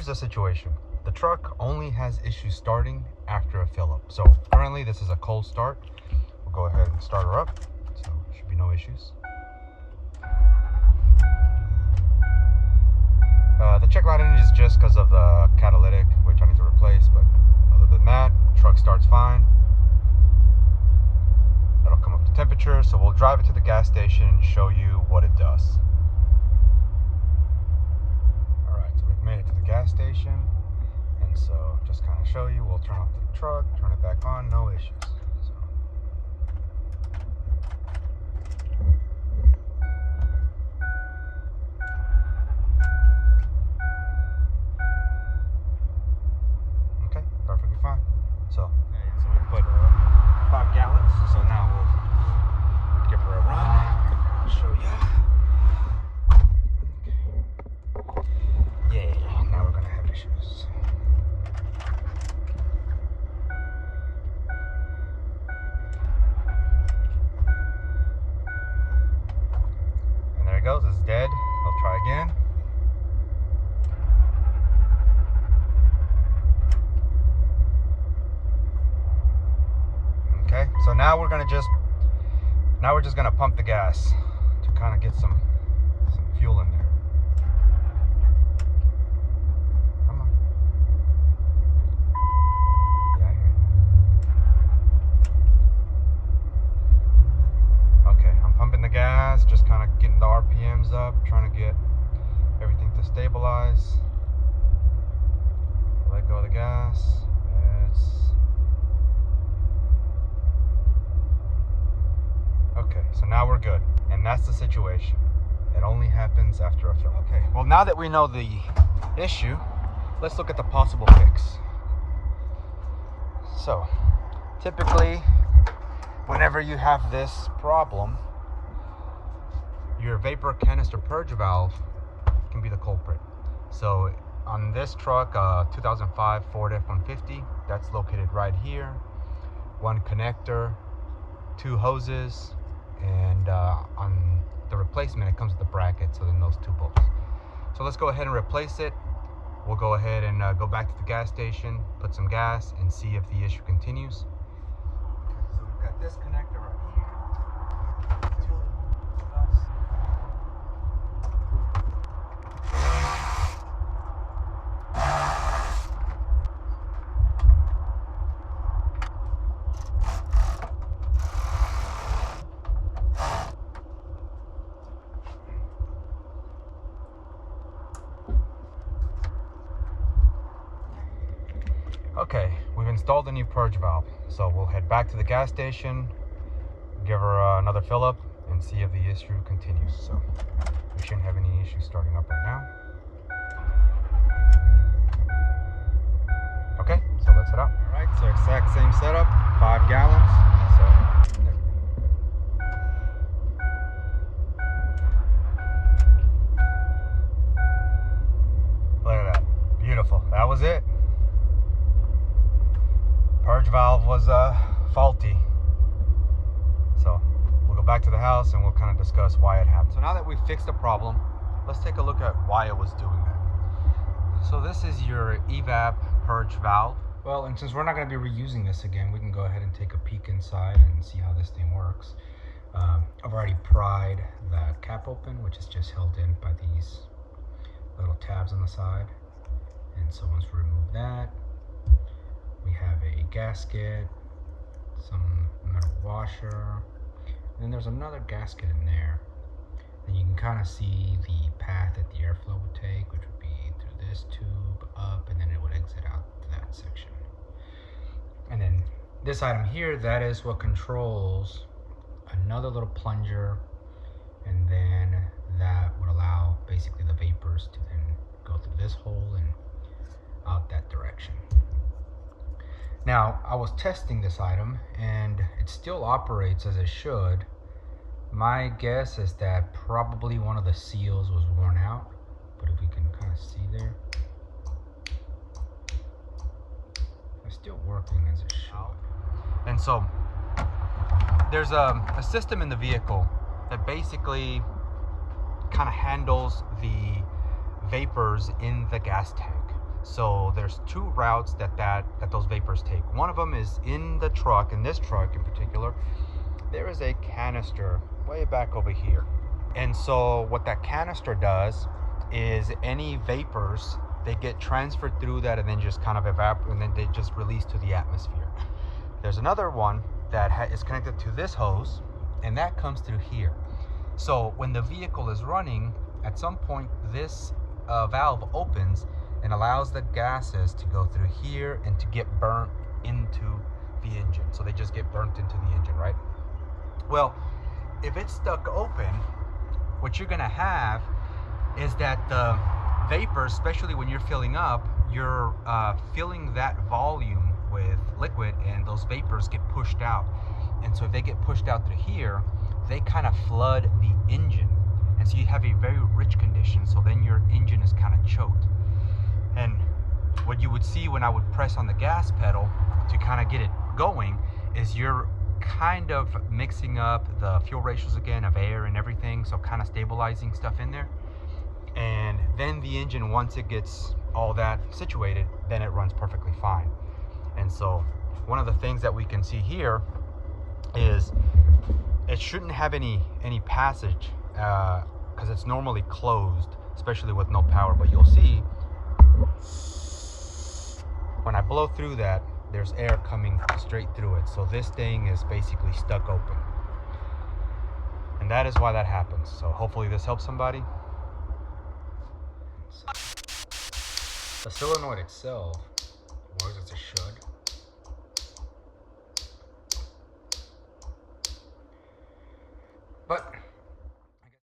the situation. The truck only has issues starting after a fill up. So currently this is a cold start. We'll go ahead and start her up. So should be no issues. The check light engine is just because of the catalytic, which I need to replace, but other than that, truck starts fine. That'll come up to temperature, so we'll drive it to the gas station and show you what it does. Alright, so we've made it to the gas station, and so just kind of show you, we'll turn off the truck, turn it back on, no issues. So we put 5 gallons. So now we'll give her a run. I'll show you. Yeah, now we're gonna have issues. And there it goes. It's dead. I'll try again. Okay, so now we're just gonna pump the gas to kind of get some fuel in there. Come on. Yeah, I hear you. Okay, I'm pumping the gas, just kind of getting the RPMs up, trying to get everything to stabilize. Let go of the gas. Okay, so now we're good, and that's the situation. It only happens after a fill. Okay, well, now that we know the issue, let's look at the possible fix. So, typically, whenever you have this problem, your vapor canister purge valve can be the culprit. So, on this truck, 2005 Ford F150, that's located right here. One connector, 2 hoses, and on the replacement it comes with the bracket, so then those 2 bolts. So let's go ahead and replace it. We'll go ahead and go back to the gas station, put some gas, and see if the issue continues. Okay, so we've got this connector right here. Okay, we've installed a new purge valve, so we'll head back to the gas station, give her another fill up, and see if the issue continues. So we shouldn't have any issues starting up right now. Okay, so let's head out. All right, so exact same setup, 5 gallons. So look at that, beautiful. That was it. Purge valve was faulty, so we'll go back to the house and we'll kind of discuss why it happened. So now that we've fixed the problem, let's take a look at why it was doing that. So this is your evap purge valve. Well, and since we're not going to be reusing this again, we can go ahead and take a peek inside and see how this thing works. I've already pried the cap open, which is just held in by these little tabs on the side. And so once we remove that, we have a gasket, some metal washer, and then there's another gasket in there. And you can kind of see the path that the airflow would take, which would be through this tube, up, and then it would exit out to that section. And then this item here, that is what controls another little plunger, and then that would allow basically the vapors to then go through this hole and out that direction. Now, I was testing this item and it still operates as it should. My guess is that probably one of the seals was worn out, but if we can kind of see there, it's still working as it should. And so there's a system in the vehicle that basically kind of handles the vapors in the gas tank. So there's two routes that those vapors take. One of them is in the truck, in this truck in particular, there is a canister way back over here. And so what that canister does is any vapors, they get transferred through that and then just kind of evaporate, and then they just release to the atmosphere. There's another one that is connected to this hose, and that comes through here. So when the vehicle is running, at some point this valve opens and allows the gases to go through here and to get burnt into the engine. So they just get burnt into the engine, right? Well, if it's stuck open, what you're gonna have is that the vapors, especially when you're filling up, you're filling that volume with liquid, and those vapors get pushed out. And so if they get pushed out through here, they kind of flood the engine. And so you have a very rich condition, so then your engine is kind of choked. And what you would see when I would press on the gas pedal to kind of get it going is you're kind of mixing up the fuel ratios again of air and everything, so kind of stabilizing stuff in there. And then the engine, once it gets all that situated, then it runs perfectly fine. And so one of the things that we can see here is it shouldn't have any passage because it's normally closed, especially with no power. But you'll see when I blow through that, there's air coming straight through it. So this thing is basically stuck open, and that is why that happens. So hopefully this helps somebody. The solenoid itself works as a shut.